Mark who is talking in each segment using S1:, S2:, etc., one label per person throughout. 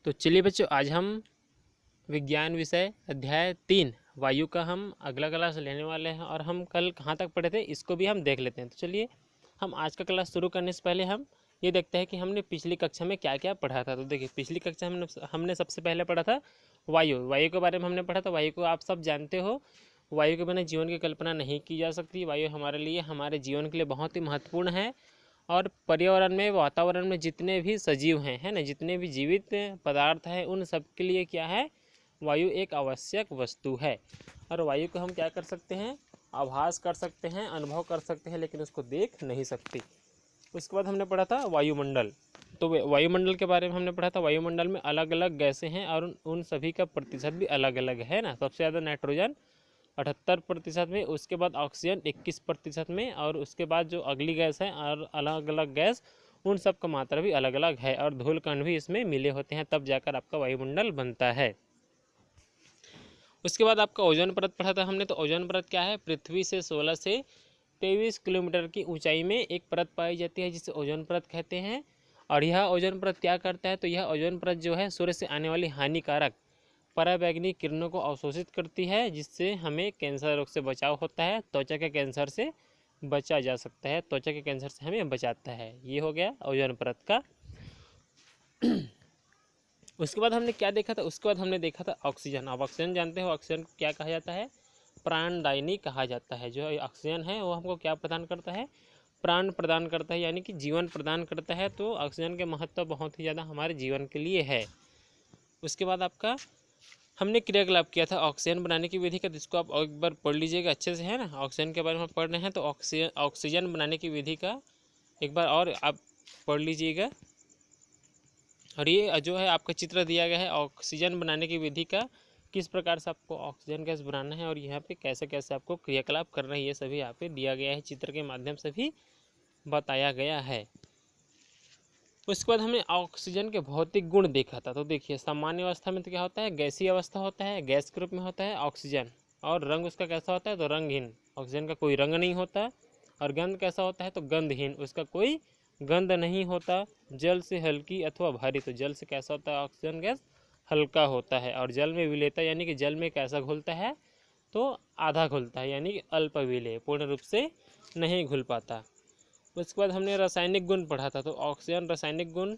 S1: तो चलिए बच्चों, आज हम विज्ञान विषय अध्याय 3 वायु का हम अगला क्लास लेने वाले हैं। और हम कल कहाँ तक पढ़े थे इसको भी हम देख लेते हैं। तो चलिए हम आज का क्लास शुरू करने से पहले हम ये देखते हैं कि हमने पिछली कक्षा में क्या क्या पढ़ा था। तो देखिए, पिछली कक्षा में हमने सबसे पहले पढ़ा था वायु के बारे में हमने पढ़ा था। वायु को आप सब जानते हो, वायु के बिना जीवन की कल्पना नहीं की जा सकती। वायु हमारे लिए, हमारे जीवन के लिए बहुत ही महत्वपूर्ण है। और पर्यावरण में, वातावरण में जितने भी सजीव हैं, है ना, जितने भी जीवित पदार्थ हैं, उन सब के लिए क्या है, वायु एक आवश्यक वस्तु है। और वायु को हम क्या कर सकते हैं, आभास कर सकते हैं, अनुभव कर सकते हैं, लेकिन उसको देख नहीं सकते। उसके बाद हमने पढ़ा था वायुमंडल। तो वायुमंडल के बारे में हमने पढ़ा था। वायुमंडल में अलग अलग गैसें हैं और उन सभी का प्रतिशत भी अलग अलग है ना। सबसे ज़्यादा नाइट्रोजन 78% में, उसके बाद ऑक्सीजन 21% में, और उसके बाद जो अगली गैस है और अलग अलग गैस, उन सब का मात्रा भी अलग अलग है। और धूल कण भी इसमें मिले होते हैं, तब जाकर आपका वायुमंडल बनता है। उसके बाद आपका ओजोन परत पढ़ा था हमने। तो ओजोन परत क्या है, पृथ्वी से 16 से 23 किलोमीटर की ऊंचाई में एक परत पाई जाती है, जिसे ओजोन परत कहते हैं। और यह ओजोन परत क्या करता है, तो यह ओजोन परत जो है सूर्य से आने वाली हानिकारक पराबैंगनी किरणों को अवशोषित करती है, जिससे हमें कैंसर रोग से बचाव होता है। त्वचा के कैंसर से बचा जा सकता है, त्वचा के कैंसर से हमें बचाता है। ये हो गया ओजोन परत का। उसके बाद हमने क्या देखा था, उसके बाद हमने देखा था ऑक्सीजन। आप ऑक्सीजन जानते हो, ऑक्सीजन को क्या कहा जाता है, प्राणदायिनी कहा जाता है। जो ऑक्सीजन है वो हमको क्या प्रदान करता है, प्राण प्रदान करता है, यानी कि जीवन प्रदान करता है। तो ऑक्सीजन के महत्व बहुत ही ज़्यादा हमारे जीवन के लिए है। उसके बाद आपका हमने क्रियाकलाप किया था ऑक्सीजन बनाने की विधि का, जिसको आप एक बार पढ़ लीजिएगा अच्छे से, है ना। ऑक्सीजन के बारे में पढ़ रहे हैं तो ऑक्सीजन बनाने की विधि का एक बार और आप पढ़ लीजिएगा। और ये जो है आपका चित्र दिया गया है ऑक्सीजन बनाने की विधि का, किस प्रकार से आपको ऑक्सीजन गैस बनाना है और यहाँ पे कैसे कैसे आपको क्रियाकलाप करना है, ये सभी यहाँ पे दिया गया है, चित्र के माध्यम से भी बताया गया है। उसके बाद हमने ऑक्सीजन के भौतिक गुण देखा था। तो देखिए, सामान्य अवस्था में तो क्या होता है, गैसीय अवस्था होता है, गैस के रूप में होता है ऑक्सीजन। और रंग उसका कैसा होता है, तो रंगहीन, ऑक्सीजन का कोई रंग नहीं होता। और गंध कैसा होता है, तो गंधहीन, उसका कोई गंध नहीं होता। जल से हल्की अथवा भारी, तो जल से कैसा होता है ऑक्सीजन गैस, हल्का होता है। और जल में विलेयता, यानी कि जल में कैसा घुलता है, तो आधा घुलता है, यानी कि अल्प विलेय, पूर्ण रूप से नहीं घुल पाता। उसके बाद हमने रासायनिक गुण पढ़ा था। तो ऑक्सीजन रासायनिक गुण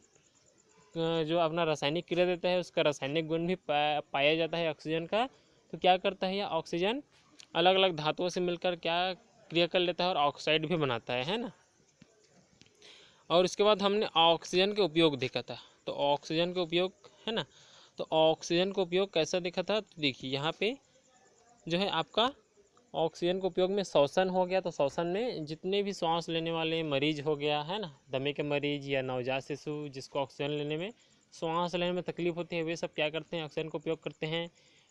S1: जो अपना रासायनिक क्रिया देता है, उसका रासायनिक गुण भी पाया जाता है ऑक्सीजन का। तो क्या करता है, यह ऑक्सीजन अलग अलग धातुओं से मिलकर क्या क्रिया कर लेता है और ऑक्साइड भी बनाता है ना। और उसके बाद हमने ऑक्सीजन के उपयोग देखा था। तो ऑक्सीजन के उपयोग, है ना, तो ऑक्सीजन का उपयोग कैसा देखा था, तो देखिए यहाँ पे जो है आपका ऑक्सीजन के उपयोग में श्वसन हो गया। तो श्वसन में जितने भी सांस लेने वाले मरीज हो गया, है ना, दमे के मरीज या नवजात शिशु जिसको ऑक्सीजन लेने में, सांस लेने में तकलीफ होती है, वे सब क्या करते हैं, ऑक्सीजन का उपयोग करते हैं।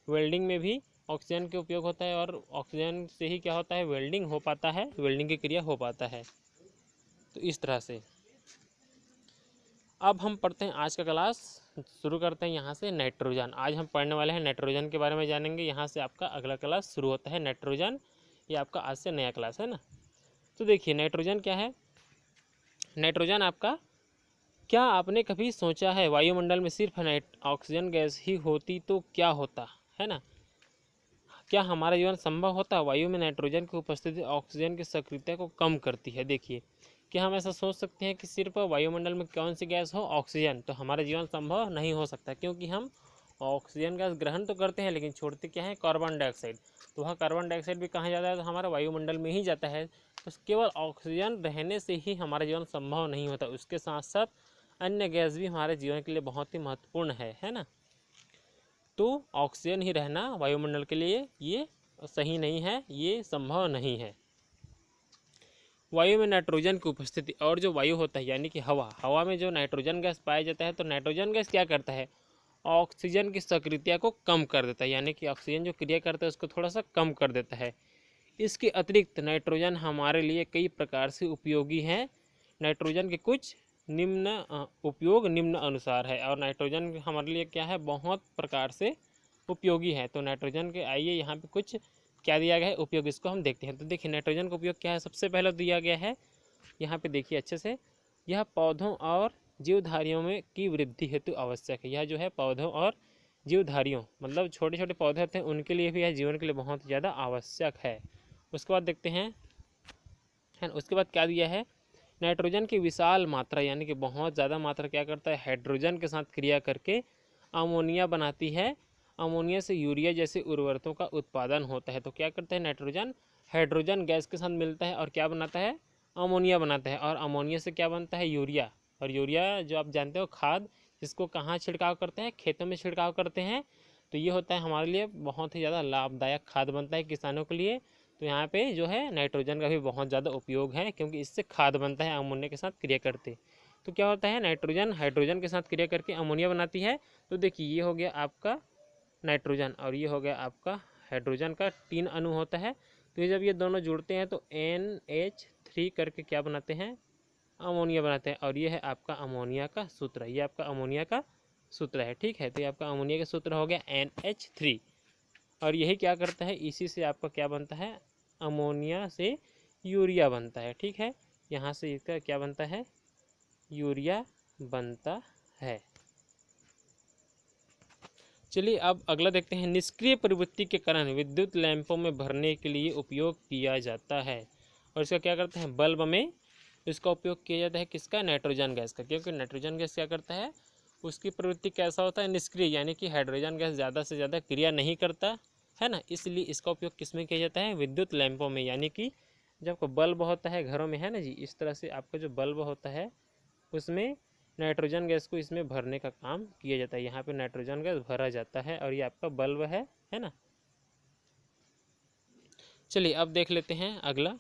S1: वेल्डिंग में भी ऑक्सीजन के उपयोग होता है, और ऑक्सीजन से ही क्या होता है, वेल्डिंग हो पाता है, वेल्डिंग की क्रिया हो पाता है। तो इस तरह से अब हम पढ़ते हैं आज का क्लास, शुरू करते हैं यहाँ से नाइट्रोजन। आज हम पढ़ने वाले हैं नाइट्रोजन के बारे में जानेंगे। यहाँ से आपका अगला क्लास शुरू होता है नाइट्रोजन, ये आपका आज से नया क्लास है ना। तो देखिए नाइट्रोजन क्या है। नाइट्रोजन आपका, क्या आपने कभी सोचा है वायुमंडल में सिर्फ ऑक्सीजन गैस ही होती तो क्या होता, है ना। क्या हमारा जीवन संभव होता। वायु में नाइट्रोजन की उपस्थिति ऑक्सीजन की सक्रियता को कम करती है। देखिए, क्या हम ऐसा सोच सकते हैं कि सिर्फ वायुमंडल में कौन सी गैस हो, ऑक्सीजन, तो हमारा जीवन संभव नहीं हो सकता, क्योंकि हम ऑक्सीजन गैस ग्रहण तो करते हैं लेकिन छोड़ते क्या है, कार्बन डाइऑक्साइड। तो वह कार्बन डाइऑक्साइड भी कहाँ जाता है, तो हमारा वायुमंडल में ही जाता है। तो केवल ऑक्सीजन रहने से ही हमारा जीवन संभव नहीं होता, उसके साथ साथ अन्य गैस भी हमारे जीवन के लिए बहुत ही महत्वपूर्ण है ना। तो ऑक्सीजन ही रहना वायुमंडल के लिए ये सही नहीं है, ये संभव नहीं है। वायु में नाइट्रोजन की उपस्थिति, और जो वायु होता है यानी कि हवा में जो नाइट्रोजन गैस पाया जाता है, तो नाइट्रोजन गैस क्या करता है, ऑक्सीजन की सक्रियता को कम कर देता है, यानी कि ऑक्सीजन जो क्रिया करता है उसको थोड़ा सा कम कर देता है। इसके अतिरिक्त नाइट्रोजन हमारे लिए कई प्रकार से उपयोगी है। नाइट्रोजन के कुछ निम्न उपयोग निम्न अनुसार है, और नाइट्रोजन हमारे लिए क्या है, बहुत प्रकार से उपयोगी है। तो नाइट्रोजन के आइए यहाँ पे कुछ क्या दिया गया है उपयोग, इसको हम देखते हैं। तो देखिए नाइट्रोजन का उपयोग क्या है, सबसे पहले दिया गया है यहाँ पे, देखिए अच्छे से, यह पौधों और जीवधारियों में की वृद्धि हेतु आवश्यक है। यह जो है पौधों और जीवधारियों मतलब छोटे छोटे पौधे होते हैं उनके लिए भी यह जीवन के लिए बहुत ज़्यादा आवश्यक है। उसके बाद देखते हैं, है ना, उसके बाद क्या दिया है, नाइट्रोजन की विशाल मात्रा यानी कि बहुत ज़्यादा मात्रा क्या करता है, हाइड्रोजन के साथ क्रिया करके अमोनिया बनाती है। अमोनिया से यूरिया जैसे उर्वरकों का उत्पादन होता है। तो क्या करता है नाइट्रोजन, हाइड्रोजन गैस के साथ मिलता है और क्या बनाता है, अमोनिया बनाता है। और अमोनिया से क्या बनता है, यूरिया। और यूरिया जो आप जानते हो खाद, जिसको कहाँ छिड़काव करते हैं, खेतों में छिड़काव करते हैं। तो ये होता है हमारे लिए बहुत ही ज़्यादा लाभदायक खाद बनता है किसानों के लिए। तो यहाँ पे जो है नाइट्रोजन का भी बहुत ज़्यादा उपयोग है क्योंकि इससे खाद बनता है अमोनिया के साथ क्रिया करते। तो क्या होता है, नाइट्रोजन हाइड्रोजन के साथ क्रिया करके अमोनिया बनाती है। तो देखिए ये हो गया आपका नाइट्रोजन और ये हो गया आपका हाइड्रोजन का 3 अणु होता है। तो ये जब ये दोनों जुड़ते हैं तो NH3 करके क्या बनाते हैं, अमोनिया बनाते हैं। और ये है आपका अमोनिया का सूत्र, ये आपका अमोनिया का सूत्र है। ठीक है, तो ये आपका अमोनिया का सूत्र हो गया NH3। और यही क्या करता है, इसी से आपका क्या बनता है, अमोनिया से यूरिया बनता है। ठीक है, यहाँ से इसका क्या बनता है, यूरिया बनता है। चलिए अब अगला देखते हैं, निष्क्रिय प्रवृत्ति के कारण विद्युत लैंपों में भरने के लिए उपयोग किया जाता है। और इसका क्या करते हैं, बल्ब में इसका उपयोग किया जाता है, किसका, नाइट्रोजन गैस का। क्योंकि नाइट्रोजन गैस क्या करता है, उसकी प्रवृत्ति कैसा होता है, निष्क्रिय, यानी कि हाइड्रोजन गैस ज़्यादा से ज़्यादा क्रिया नहीं करता है ना। इसलिए इसका उपयोग किस में किया जाता है, विद्युत लैंपों में। यानी कि जब आपका बल्ब होता है घरों में, है ना जी, इस तरह से आपका जो बल्ब होता है उसमें नाइट्रोजन गैस को इसमें भरने का काम किया जाता है। यहाँ पे नाइट्रोजन गैस भरा जाता है और ये आपका बल्ब है ना। चलिए अब देख लेते हैं अगला,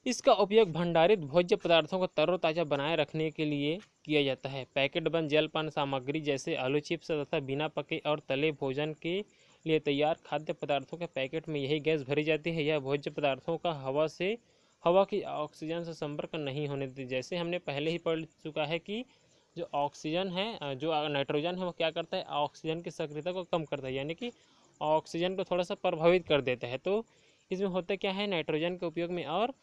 S1: इसका उपयोग भंडारित भोज्य पदार्थों को तरोताज़ा बनाए रखने के लिए किया जाता है। पैकेट बंद जलपान सामग्री जैसे आलू चिप्स तथा बिना पके और तले भोजन के लिए तैयार खाद्य पदार्थों के पैकेट में यही गैस भरी जाती है। यह भोज्य पदार्थों का हवा की ऑक्सीजन से संपर्क नहीं होने देती। जैसे हमने पहले ही पढ़ चुका है कि जो ऑक्सीजन है, जो नाइट्रोजन है, वो क्या करता है, ऑक्सीजन की सक्रियता को कम करता है, यानी कि ऑक्सीजन को थोड़ा सा प्रभावित कर देता है। तो इसमें होता क्या है, नाइट्रोजन के उपयोग में, और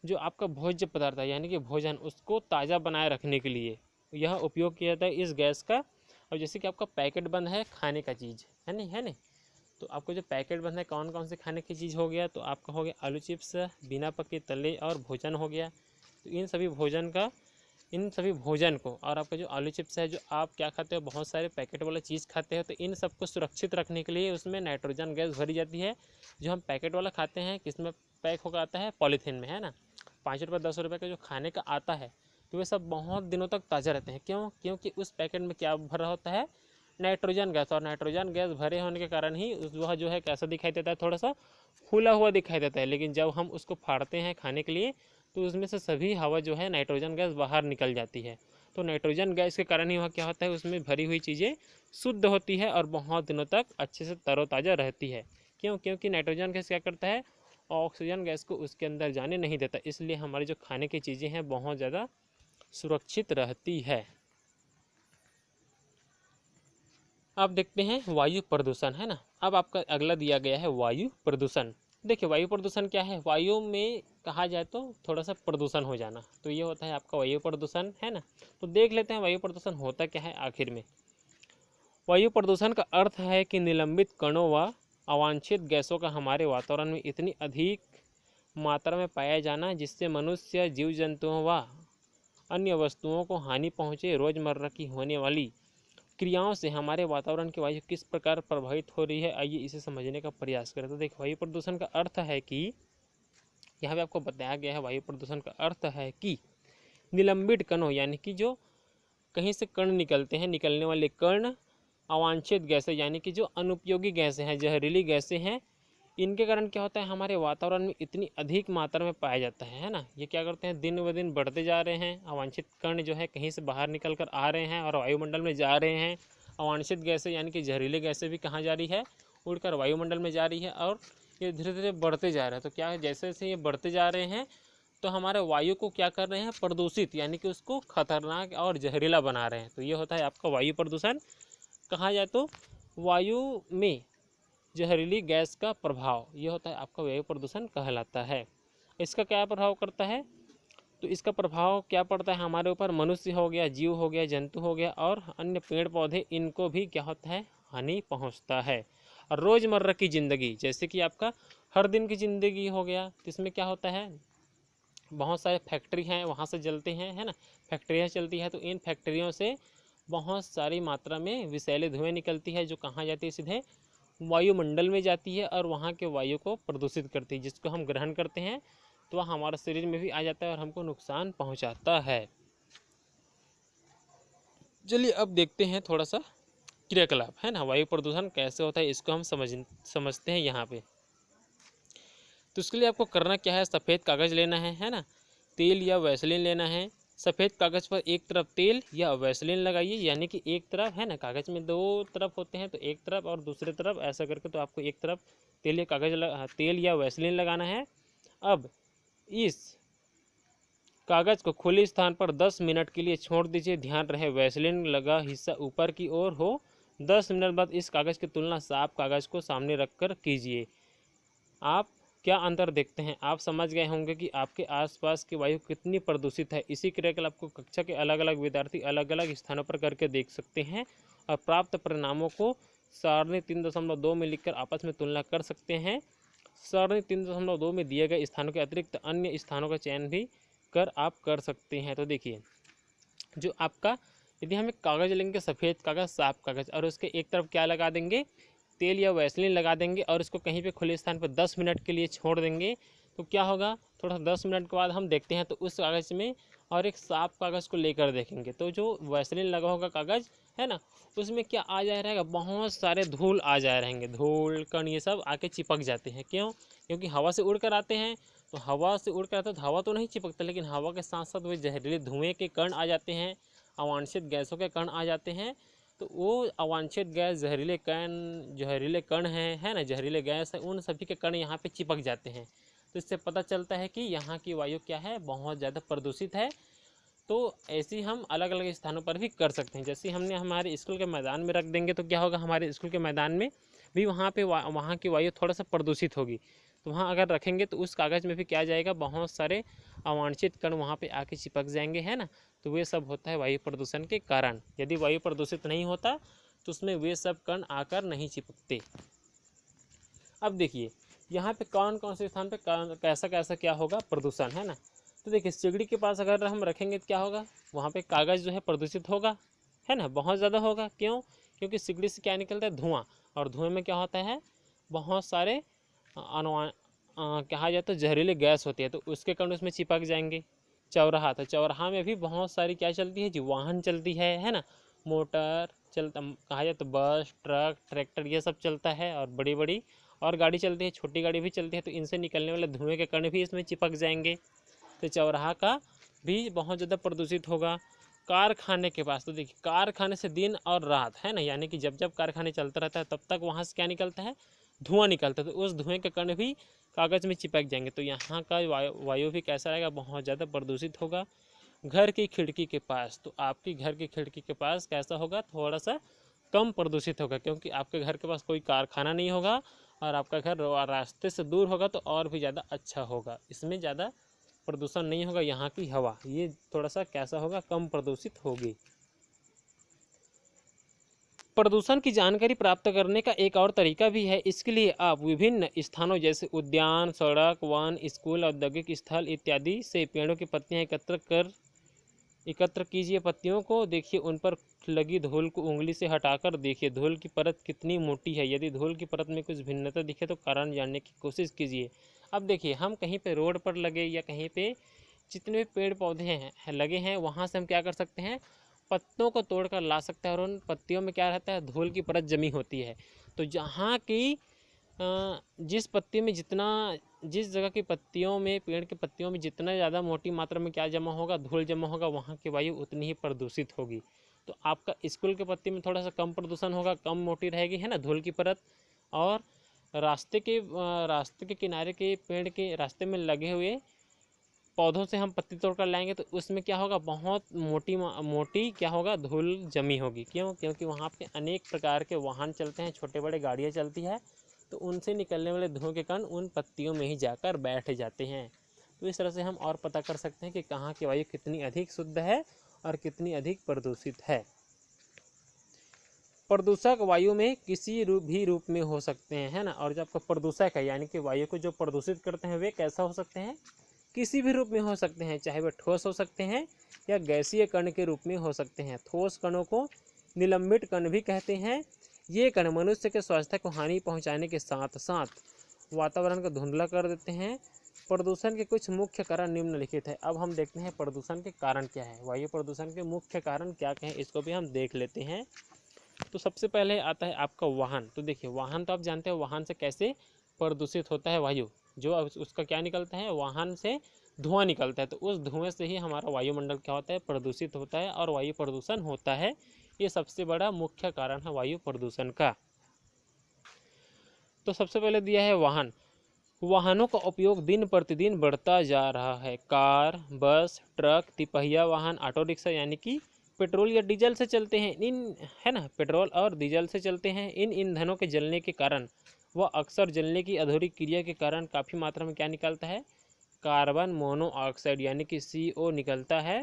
S1: जो आपका भोज्य पदार्थ है यानी कि भोजन, उसको ताज़ा बनाए रखने के लिए यह उपयोग किया जाता है इस गैस का। और जैसे कि आपका पैकेट बंद है खाने का चीज़, है नहीं, है नहीं, तो आपको जो पैकेट बंद है कौन कौन से खाने की चीज़ हो गया, तो आपका हो गया आलू चिप्स, बिना पके तले और भोजन हो गया। तो इन सभी भोजन को, और आपका जो आलू चिप्स है, जो आप क्या खाते हो, बहुत सारे पैकेट वाला चीज़ खाते हो, तो इन सबको सुरक्षित रखने के लिए उसमें नाइट्रोजन गैस भरी जाती है। जो हम पैकेट वाला खाते हैं किस में पैक होकर आता है, पॉलीथीन में, है ना। 5 रुपये 10 रुपये का जो खाने का आता है तो वे सब बहुत दिनों तक ताज़ा रहते हैं। क्यों, क्योंकि उस पैकेट में क्या भरा होता है, नाइट्रोजन गैस। और नाइट्रोजन गैस भरे होने के कारण ही वह जो है कैसा दिखाई देता है, थोड़ा सा फूला हुआ दिखाई देता है। लेकिन जब हम उसको फाड़ते हैं खाने के लिए तो उसमें से सभी हवा जो है नाइट्रोजन गैस बाहर निकल जाती है। तो नाइट्रोजन गैस के कारण ही वह क्या होता है, उसमें भरी हुई चीज़ें शुद्ध होती है और बहुत दिनों तक अच्छे से तरोताज़ा रहती है। क्यों, क्योंकि नाइट्रोजन गैस क्या करता है, ऑक्सीजन गैस को उसके अंदर जाने नहीं देता। इसलिए हमारी जो खाने की चीज़ें हैं बहुत ज़्यादा सुरक्षित रहती है। अब देखते हैं वायु प्रदूषण, है ना। अब आपका अगला दिया गया है वायु प्रदूषण। देखिए वायु प्रदूषण क्या है, वायु में कहा जाए तो थोड़ा सा प्रदूषण हो जाना, तो ये होता है आपका वायु प्रदूषण, है ना। तो देख लेते हैं वायु प्रदूषण होता क्या है आखिर में। वायु प्रदूषण का अर्थ है कि निलंबित कणों व अवांछित गैसों का हमारे वातावरण में इतनी अधिक मात्रा में पाया जाना जिससे मनुष्य, जीव जंतुओं व अन्य वस्तुओं को हानि पहुँचे। रोज़मर्रा की होने वाली क्रियाओं से हमारे वातावरण की वायु किस प्रकार प्रभावित हो रही है, आइए इसे समझने का प्रयास करें। तो देखो वायु प्रदूषण का अर्थ है कि यहाँ पे आपको बताया गया है, वायु प्रदूषण का अर्थ है कि निलंबित कणों यानी कि जो कहीं से कण निकलते हैं, निकलने वाले कण, अवांछित गैसें यानी कि जो अनुपयोगी गैसें हैं, जहरीली गैसें हैं, इनके कारण क्या होता है, हमारे वातावरण में इतनी अधिक मात्रा में पाया जाता है ना। ये क्या करते हैं, दिन ब दिन बढ़ते जा रहे हैं। अवांछित कण जो है कहीं से बाहर निकल कर आ रहे हैं और वायुमंडल में जा रहे हैं। अवांछित गैसें यानी कि जहरीली गैसें भी कहाँ जा रही है, उड़कर वायुमंडल में जा रही है और ये धीरे धीरे बढ़ते जा रहे हैं। तो क्या है, जैसे जैसे ये बढ़ते जा रहे हैं तो हमारे वायु को क्या कर रहे हैं, प्रदूषित, यानी कि उसको खतरनाक और जहरीला बना रहे हैं। तो ये होता है आपका वायु प्रदूषण। कहा जाए तो वायु में जहरीली गैस का प्रभाव, ये होता है आपका वायु प्रदूषण कहलाता है। इसका क्या प्रभाव करता है, तो इसका प्रभाव क्या पड़ता है हमारे ऊपर, मनुष्य हो गया, जीव हो गया, जंतु हो गया और अन्य पेड़ पौधे, इनको भी क्या होता है, हानि पहुंचता है। और रोज़मर्रा की ज़िंदगी, जैसे कि आपका हर दिन की ज़िंदगी हो गया, तो इसमें क्या होता है, बहुत सारे फैक्ट्री हैं, वहाँ से जलते हैं, है ना, फैक्ट्रियाँ चलती है, तो इन फैक्ट्रियों से बहुत सारी मात्रा में विषैले धुएँ निकलती है, जो कहाँ जाती है, सीधे वायुमंडल में जाती है और वहाँ के वायु को प्रदूषित करती है, जिसको हम ग्रहण करते हैं तो वह हमारे शरीर में भी आ जाता है और हमको नुकसान पहुँचाता है। चलिए अब देखते हैं थोड़ा सा क्रियाकलाप, है ना, वायु प्रदूषण कैसे होता है, इसको हम समझते हैं यहाँ पे। तो उसके लिए आपको करना क्या है, सफ़ेद कागज़ लेना है ना, तेल या वैसलीन लेना है। सफ़ेद कागज़ पर एक तरफ तेल या वैसलीन लगाइए, यानी कि एक तरफ, है ना, कागज़ में दो तरफ होते हैं, तो एक तरफ और दूसरे तरफ ऐसा करके, तो आपको एक तरफ तेल या वैसलीन लगाना है। अब इस कागज़ को खुले स्थान पर 10 मिनट के लिए छोड़ दीजिए। ध्यान रहे वैसलीन लगा हिस्सा ऊपर की ओर हो। 10 मिनट बाद इस कागज़ की तुलना साफ कागज़ को सामने रखकर कीजिए। आप क्या अंतर देखते हैं, आप समझ गए होंगे कि आपके आसपास की वायु कितनी प्रदूषित है। इसी क्रियाकलाप को कक्षा के अलग अलग विद्यार्थी अलग अलग स्थानों पर करके देख सकते हैं और प्राप्त परिणामों को सारणी 3.2 में लिखकर आपस में तुलना कर सकते हैं। सारणी 3.2 में दिए गए स्थानों के अतिरिक्त अन्य स्थानों का चयन भी कर आप कर सकते हैं। तो देखिए, जो आपका, यदि हम एक कागज़ लेंगे, सफ़ेद कागज़, साफ कागज़, और उसके एक तरफ क्या लगा देंगे, तेल या वैसलीन लगा देंगे और इसको कहीं पे खुले स्थान पर 10 मिनट के लिए छोड़ देंगे, तो क्या होगा, थोड़ा 10 मिनट के बाद हम देखते हैं तो उस कागज़ में और एक साफ कागज़ को लेकर देखेंगे, तो जो वैसलीन लगा होगा कागज़, है ना, उसमें क्या आ जाए रहेगा, बहुत सारे धूल आ जाए रहेंगे, धूल कण ये सब आके चिपक जाते हैं। क्यों? क्योंकि हवा से उड़ कर आते हैं, तो हवा से उड़ कर आता है तो हवा तो नहीं चिपकता, लेकिन हवा के साथ साथ वे जहरीले धुएँ के कण आ जाते हैं, अवांछित गैसों के कण आ जाते हैं। तो वो अवांछित गैस, जहरीले कण हैं, है ना, जहरीले गैस है, उन सभी के कण यहाँ पे चिपक जाते हैं। तो इससे पता चलता है कि यहाँ की वायु क्या है, बहुत ज़्यादा प्रदूषित है। तो ऐसे ही हम अलग अलग स्थानों पर भी कर सकते हैं। जैसे हमने हमारे स्कूल के मैदान में रख देंगे तो क्या होगा, हमारे स्कूल के मैदान में भी वहाँ की वायु थोड़ा सा प्रदूषित होगी। तो वहाँ अगर रखेंगे तो उस कागज़ में भी क्या जाएगा, बहुत सारे अवांछित कण वहाँ पे आके चिपक जाएंगे, है ना। तो वे सब होता है वायु प्रदूषण के कारण। यदि वायु प्रदूषित नहीं होता तो उसमें वे सब कण आकर नहीं चिपकते। अब देखिए, यहाँ पे कौन कौन से स्थान पे कैसा कैसा क्या होगा प्रदूषण, है ना। तो देखिए, सिगड़ी के पास अगर हम रखेंगे तो क्या होगा, वहाँ पे कागज़ जो है प्रदूषित होगा, है ना, बहुत ज़्यादा होगा। क्यों? क्योंकि सिगड़ी से क्या निकलता है, धुआं, और धुएं में क्या होता है, बहुत सारे कहा जाए तो जहरीले गैस होती है, तो उसके कारण उसमें चिपक जाएंगे। चौराहा, तो चौराहा में भी बहुत सारी क्या चलती है, जो वाहन चलती है ना, मोटर चलता, कहा जाए तो बस, ट्रक, ट्रैक्टर, ये सब चलता है, और बड़ी बड़ी और गाड़ी चलती है, छोटी गाड़ी भी चलती है, तो इनसे निकलने वाले धुएँ के कण भी इसमें चिपक जाएंगे। तो चौराहा का भी बहुत ज़्यादा प्रदूषित होगा। कारखाने के पास, तो देखिए, कारखाने से दिन और रात, है ना, यानी कि जब जब कारखाने चलता रहता है तब तक वहाँ से क्या निकलता है, धुआं निकलता है, तो उस धुएं के कण भी कागज़ में चिपक जाएंगे। तो यहाँ का वायु भी कैसा रहेगा, बहुत ज़्यादा प्रदूषित होगा। घर की खिड़की के पास, तो आपकी घर की खिड़की के पास कैसा होगा, थोड़ा सा कम प्रदूषित होगा, क्योंकि आपके घर के पास कोई कारखाना नहीं होगा और आपका घर रास्ते से दूर होगा, तो और भी ज़्यादा अच्छा होगा, इसमें ज़्यादा प्रदूषण नहीं होगा। यहाँ की हवा ये थोड़ा सा कैसा होगा, कम प्रदूषित होगी। प्रदूषण की जानकारी प्राप्त करने का एक और तरीका भी है। इसके लिए आप विभिन्न स्थानों जैसे उद्यान, सड़क, वन, स्कूल, औद्योगिक स्थल इत्यादि से पेड़ों की पत्तियां एकत्र कीजिए। पत्तियों को देखिए, उन पर लगी धूल को उंगली से हटाकर देखिए, धूल की परत कितनी मोटी है। यदि धूल की परत में कुछ भिन्नता दिखे तो कारण जानने की कोशिश कीजिए। अब देखिए, हम कहीं पे रोड पर लगे या कहीं पे जितने भी पेड़ पौधे हैं लगे हैं, वहाँ से हम क्या कर सकते हैं, पत्तों को तोड़कर ला सकते हैं, और उन पत्तियों में क्या रहता है, धूल की परत जमी होती है। तो जहाँ की जिस जगह की पत्तियों में, पेड़ की पत्तियों में जितना ज़्यादा मोटी मात्रा में क्या जमा होगा, धूल जमा होगा, वहाँ की वायु उतनी ही प्रदूषित होगी। तो आपका स्कूल की पत्ती में थोड़ा सा कम प्रदूषण होगा, कम मोटी रहेगी, है ना, धूल की परत। और रास्ते के किनारे के पेड़ के रास्ते में लगे हुए पौधों से हम पत्ती तोड़ कर लाएंगे, तो उसमें क्या होगा, बहुत मोटी क्या होगा, धूल जमी होगी। क्यों? क्योंकि वहाँ पे अनेक प्रकार के वाहन चलते हैं, छोटे बड़े गाड़ियाँ चलती है, तो उनसे निकलने वाले धुएं के कण उन पत्तियों में ही जाकर बैठ जाते हैं। तो इस तरह से हम और पता कर सकते हैं कि कहाँ की वायु कितनी अधिक शुद्ध है और कितनी अधिक प्रदूषित है। प्रदूषक वायु में किसी भी रूप में हो सकते हैं, है ना। और जो आपका प्रदूषक है यानी कि वायु को जो प्रदूषित करते हैं वे कैसा हो सकते हैं, किसी भी रूप में हो सकते हैं, चाहे वे ठोस हो सकते हैं या गैसीय कण के रूप में हो सकते हैं। ठोस कणों को निलंबित कण भी कहते हैं। ये कण मनुष्य के स्वास्थ्य को हानि पहुंचाने के साथ साथ वातावरण को धुंधला कर देते हैं। प्रदूषण के कुछ मुख्य कारण निम्नलिखित है। अब हम देखते हैं प्रदूषण के कारण क्या है, वायु प्रदूषण के मुख्य कारण क्या क्या है, इसको भी हम देख लेते हैं। तो सबसे पहले आता है आपका वाहन। तो देखिए वाहन तो आप जानते हो वाहन से कैसे प्रदूषित होता है वायु, जो उसका क्या निकलता है, वाहन से धुआं निकलता है। तो उस धुएं से ही हमारा वायुमंडल क्या होता है, प्रदूषित होता है और वायु प्रदूषण होता है। ये सबसे बड़ा मुख्य कारण है वायु प्रदूषण का। तो सबसे पहले दिया है वाहन। वाहनों का उपयोग दिन प्रतिदिन बढ़ता जा रहा है। कार, बस, ट्रक, तिपहिया वाहन, ऑटो रिक्शा यानी कि पेट्रोल या डीजल से चलते हैं, इन है ना, पेट्रोल और डीजल से चलते हैं। इन ईंधनों के जलने के कारण व अक्सर जलने की अधूरी क्रिया के कारण काफ़ी मात्रा में क्या निकलता है, कार्बन मोनोऑक्साइड यानी कि CO निकलता है।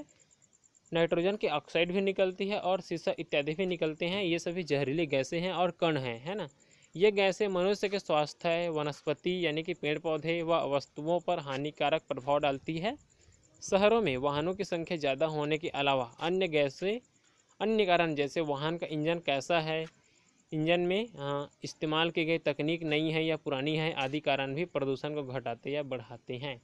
S1: नाइट्रोजन की ऑक्साइड भी निकलती है और सीसा इत्यादि भी निकलते हैं। ये सभी जहरीली गैसें हैं और कण हैं, है ना। ये गैसें मनुष्य के स्वास्थ्य, वनस्पति यानी कि पेड़ पौधे व वस्तुओं पर हानिकारक प्रभाव डालती है। शहरों में वाहनों की संख्या ज़्यादा होने के अलावा अन्य कारण जैसे वाहन का इंजन कैसा है, इंजन में इस्तेमाल की गई तकनीक नई है या पुरानी है आदि कारण भी प्रदूषण को घटाते या बढ़ाते हैं।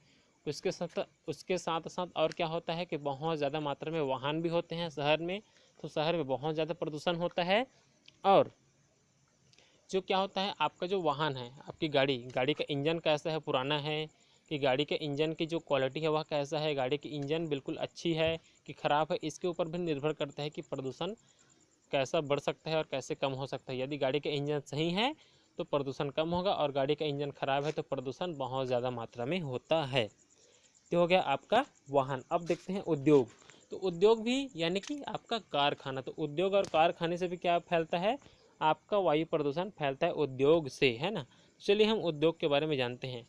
S1: उसके साथ साथ और क्या होता है कि बहुत ज़्यादा मात्रा में वाहन भी होते हैं शहर में, तो शहर में बहुत ज़्यादा प्रदूषण होता है। और जो क्या होता है, आपका जो वाहन है, आपकी गाड़ी का इंजन कैसा है, पुराना है कि गाड़ी के इंजन की जो क्वालिटी है वह कैसा है, गाड़ी की इंजन बिल्कुल अच्छी है कि ख़राब है, इसके ऊपर भी निर्भर करता है कि प्रदूषण कैसा बढ़ सकता है और कैसे कम हो सकता है। यदि गाड़ी का इंजन सही है तो प्रदूषण कम होगा और गाड़ी का इंजन खराब है तो प्रदूषण बहुत ज़्यादा मात्रा में होता है। तो हो गया आपका वाहन। अब देखते हैं उद्योग। तो उद्योग भी यानी कि आपका कारखाना। तो उद्योग और कारखाने से भी क्या फैलता है, आपका वायु प्रदूषण फैलता है उद्योग से, है ना। चलिए हम उद्योग के बारे में जानते हैं।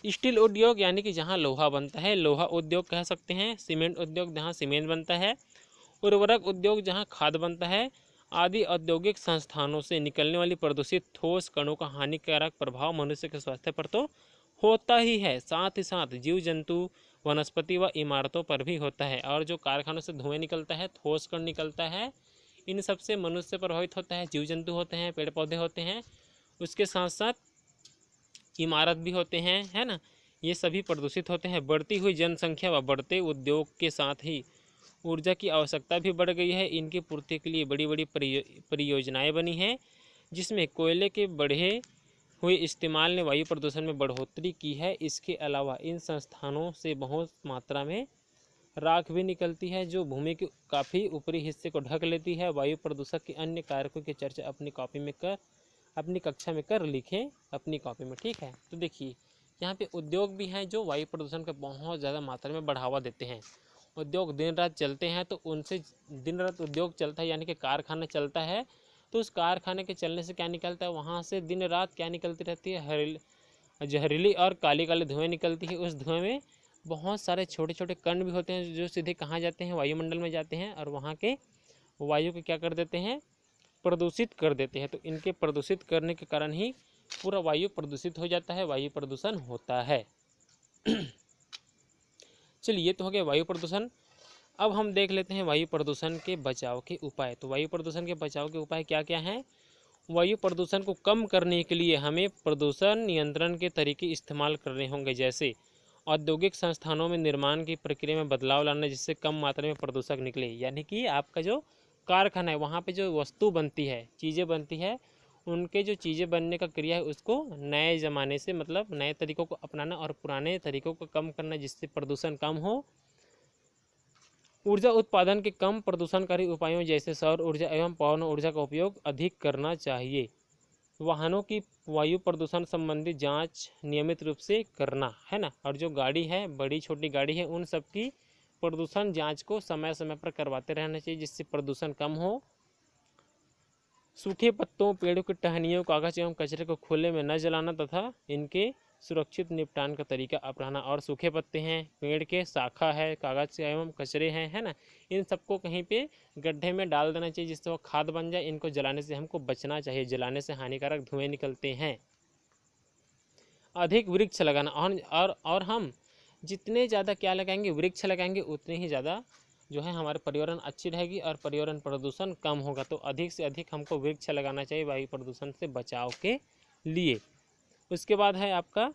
S1: स्टील उद्योग यानी कि जहाँ लोहा बनता है, लोहा उद्योग कह सकते हैं। सीमेंट उद्योग जहाँ सीमेंट बनता है। उर्वरक उद्योग जहाँ खाद बनता है। आदि औद्योगिक संस्थानों से निकलने वाली प्रदूषित ठोस कणों का हानिकारक प्रभाव मनुष्य के स्वास्थ्य पर तो होता ही है, साथ ही साथ जीव जंतु, वनस्पति व इमारतों पर भी होता है। और जो कारखानों से धुएं निकलता है, ठोस कण निकलता है, इन सब से मनुष्य प्रभावित होता है, जीव जंतु होते हैं, पेड़ पौधे होते हैं, उसके साथ साथ इमारत भी होते हैं, है ना। ये सभी प्रदूषित होते हैं। बढ़ती हुई जनसंख्या व बढ़ते उद्योग के साथ ही ऊर्जा की आवश्यकता भी बढ़ गई है। इनकी पूर्ति के लिए बड़ी बड़ी परियोजनाएं बनी हैं, जिसमें कोयले के बढ़े हुए इस्तेमाल ने वायु प्रदूषण में बढ़ोतरी की है। इसके अलावा इन संस्थानों से बहुत मात्रा में राख भी निकलती है, जो भूमि के काफ़ी ऊपरी हिस्से को ढक लेती है। वायु प्रदूषक के अन्य कारकों की चर्चा अपनी कक्षा में कर लिखें अपनी कॉपी में, ठीक है। तो देखिए यहाँ पे उद्योग भी हैं जो वायु प्रदूषण का बहुत ज़्यादा मात्रा में बढ़ावा देते हैं। उद्योग दिन रात चलते हैं, तो उनसे दिन रात उद्योग चलता है यानी कि कारखाना चलता है, तो उस कारखाने के चलने से क्या निकलता है, वहाँ से दिन रात क्या निकलती रहती है, जहरीली और काली काली धुएँ निकलती है। उस धुएँ में बहुत सारे छोटे छोटे कण भी होते हैं जो सीधे कहाँ जाते हैं, वायुमंडल में जाते हैं और वहाँ के वायु को क्या कर देते हैं, प्रदूषित कर देते हैं। तो इनके प्रदूषित करने के कारण ही पूरा वायु प्रदूषित हो जाता है, वायु प्रदूषण होता है। चलिए ये तो हो गया वायु प्रदूषण। अब हम देख लेते हैं वायु प्रदूषण के बचाव के उपाय। तो वायु प्रदूषण के बचाव के उपाय क्या क्या हैं। वायु प्रदूषण को कम करने के लिए हमें प्रदूषण नियंत्रण के तरीके इस्तेमाल करने होंगे, जैसे औद्योगिक संस्थानों में निर्माण की प्रक्रिया में बदलाव लाना, जिससे कम मात्रा में प्रदूषक निकले। यानी कि आपका जो कारखाना है वहाँ पे जो वस्तु बनती है, चीज़ें बनती है, उनके जो चीज़ें बनने का क्रिया है उसको नए ज़माने से मतलब नए तरीक़ों को अपनाना और पुराने तरीक़ों को कम करना, जिससे प्रदूषण कम हो। ऊर्जा उत्पादन के कम प्रदूषणकारी उपायों जैसे सौर ऊर्जा एवं पवन ऊर्जा का उपयोग अधिक करना चाहिए। वाहनों की वायु प्रदूषण संबंधी जांच नियमित रूप से करना, है ना। और जो गाड़ी है, बड़ी छोटी गाड़ी है, उन सब की प्रदूषण जांच को समय समय पर करवाते रहना चाहिए, जिससे प्रदूषण कम हो। सूखे पत्तों, पेड़ों की टहनियों, कागज एवं कचरे को खुले में न जलाना तथा इनके सुरक्षित निपटान का तरीका अपनाना। और सूखे पत्ते हैं, पेड़ के शाखा है, कागज़ से एवं कचरे हैं, है ना, इन सबको कहीं पे गड्ढे में डाल देना चाहिए जिससे वो खाद बन जाए। इनको जलाने से हमको बचना चाहिए, जलाने से हानिकारक धुएँ निकलते हैं। अधिक वृक्ष लगाना, और हम जितने ज़्यादा क्या लगाएंगे, वृक्ष लगाएंगे, उतने ही ज़्यादा जो है हमारे पर्यावरण अच्छी रहेगी और पर्यावरण प्रदूषण कम होगा। तो अधिक से अधिक हमको वृक्ष लगाना चाहिए वायु प्रदूषण से बचाव के लिए। उसके बाद है आपका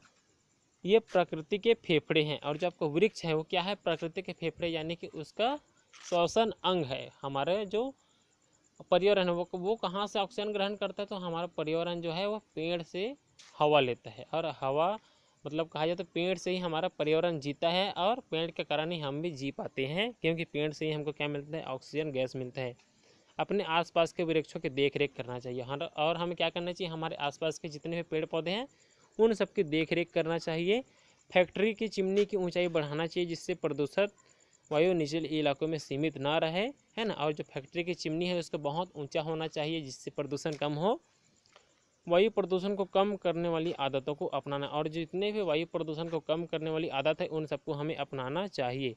S1: ये प्रकृति के फेफड़े हैं। और जो आपका वृक्ष है वो क्या है, प्रकृति के फेफड़े, यानी कि उसका श्वसन अंग है। हमारे जो पर्यावरण है वो कहाँ से ऑक्सीजन ग्रहण करता है, तो हमारा पर्यावरण जो है वो पेड़ से हवा लेता है। और हवा मतलब कहा जाए तो पेड़ से ही हमारा पर्यावरण जीता है, और पेड़ के कारण ही हम भी जी पाते हैं, क्योंकि पेड़ से ही हमको क्या मिलता है, ऑक्सीजन गैस मिलता है। अपने आसपास के वृक्षों की देख रेख करना चाहिए। और हमें क्या करना चाहिए, हमारे आसपास के जितने भी पेड़ पौधे हैं उन सब की देख रेख करना चाहिए। फैक्ट्री की चिमनी की ऊंचाई बढ़ाना चाहिए जिससे प्रदूषित वायु निचले इलाकों में सीमित ना रहे, है ना। और जो फैक्ट्री की चिमनी है उसका बहुत ऊंचा होना चाहिए जिससे प्रदूषण कम हो। वायु प्रदूषण को कम करने वाली आदतों को अपनाना, और जितने भी वायु प्रदूषण को कम करने वाली आदत है उन सबको हमें अपनाना चाहिए।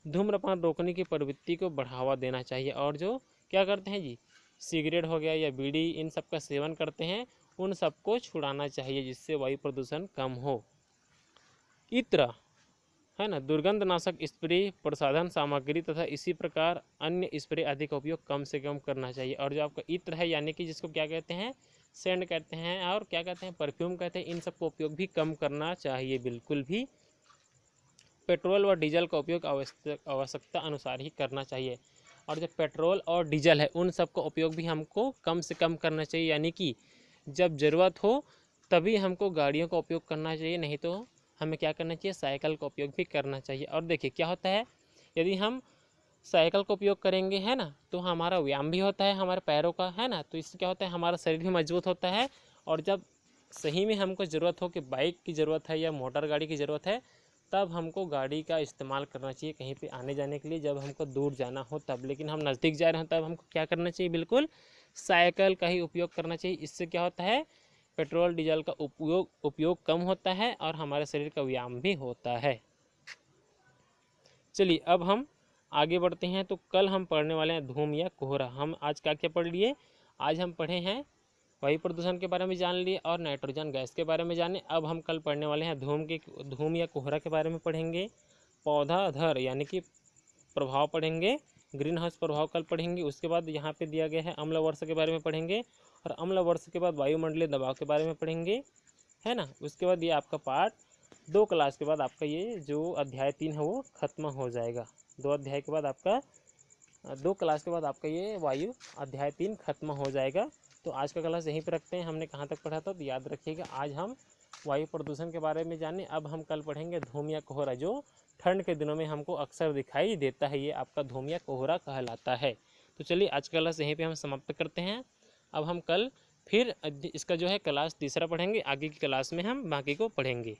S1: धूम्रपान रोकने की प्रवृत्ति को बढ़ावा देना चाहिए। और जो क्या करते हैं जी, सिगरेट हो गया या बीड़ी, इन सब का सेवन करते हैं, उन सबको छुड़ाना चाहिए जिससे वायु प्रदूषण कम हो। इत्र, है ना, दुर्गंधनाशक स्प्रे, प्रसाधन सामग्री तथा इसी प्रकार अन्य स्प्रे आदि का उपयोग कम से कम करना चाहिए। और जो आपका इत्र है, यानी कि जिसको क्या कहते हैं, सेंड कहते हैं, और क्या कहते हैं, परफ्यूम कहते हैं, इन सबको उपयोग भी कम करना चाहिए बिल्कुल भी। पेट्रोल व डीजल का उपयोग आवश्यकता अनुसार ही करना चाहिए। और जो पेट्रोल और डीजल है उन सब का उपयोग भी हमको कम से कम करना चाहिए, यानी कि जब ज़रूरत हो तभी हमको गाड़ियों का उपयोग करना चाहिए, नहीं तो हमें क्या करना चाहिए, साइकिल का उपयोग भी करना चाहिए। और देखिए क्या होता है, यदि हम साइकिल का उपयोग करेंगे, है ना, तो हमारा व्यायाम भी होता है हमारे पैरों का, है ना, तो इससे क्या होता है, हमारा शरीर भी मजबूत होता है। और जब सही में हमको ज़रूरत हो कि बाइक की ज़रूरत है या मोटर गाड़ी की ज़रूरत है, तब हमको गाड़ी का इस्तेमाल करना चाहिए कहीं पे आने जाने के लिए, जब हमको दूर जाना हो तब। लेकिन हम नज़दीक जा रहे हो तब हमको क्या करना चाहिए, बिल्कुल साइकिल का ही उपयोग करना चाहिए। इससे क्या होता है, पेट्रोल डीजल का उपयोग कम होता है और हमारे शरीर का व्यायाम भी होता है। चलिए अब हम आगे बढ़ते हैं। तो कल हम पढ़ने वाले हैं धूम या कोहरा। हम आज क्या क्या पढ़ लिए, आज हम पढ़े हैं वायु प्रदूषण के बारे में जान लिए और नाइट्रोजन गैस के बारे में जाने। अब हम कल पढ़ने वाले हैं धूम या कोहरा के बारे में पढ़ेंगे। पौधाधर यानी कि प्रभाव पढ़ेंगे, ग्रीन हाउस प्रभाव कल पढ़ेंगे। उसके बाद यहाँ पे दिया गया है अम्ल वर्षा के बारे में पढ़ेंगे, और अम्ल वर्षा के बाद वायुमंडलीय दबाव के बारे में पढ़ेंगे, है ना। उसके बाद ये आपका पार्ट 2 क्लास के बाद आपका ये जो अध्याय 3 है वो खत्म हो जाएगा। 2 अध्याय के बाद आपका 2 क्लास के बाद आपका ये वायु अध्याय 3 खत्म हो जाएगा। तो आज का क्लास यहीं पर रखते हैं। हमने कहाँ तक पढ़ा था, तो याद रखिएगा आज हम वायु प्रदूषण के बारे में जाने। अब हम कल पढ़ेंगे धूम या कोहरा, जो ठंड के दिनों में हमको अक्सर दिखाई देता है, ये आपका धूम या कोहरा कहलाता है। तो चलिए आज का क्लास यहीं पे हम समाप्त करते हैं। अब हम कल फिर इसका जो है क्लास तीसरा पढ़ेंगे, आगे की क्लास में हम बाकी को पढ़ेंगे।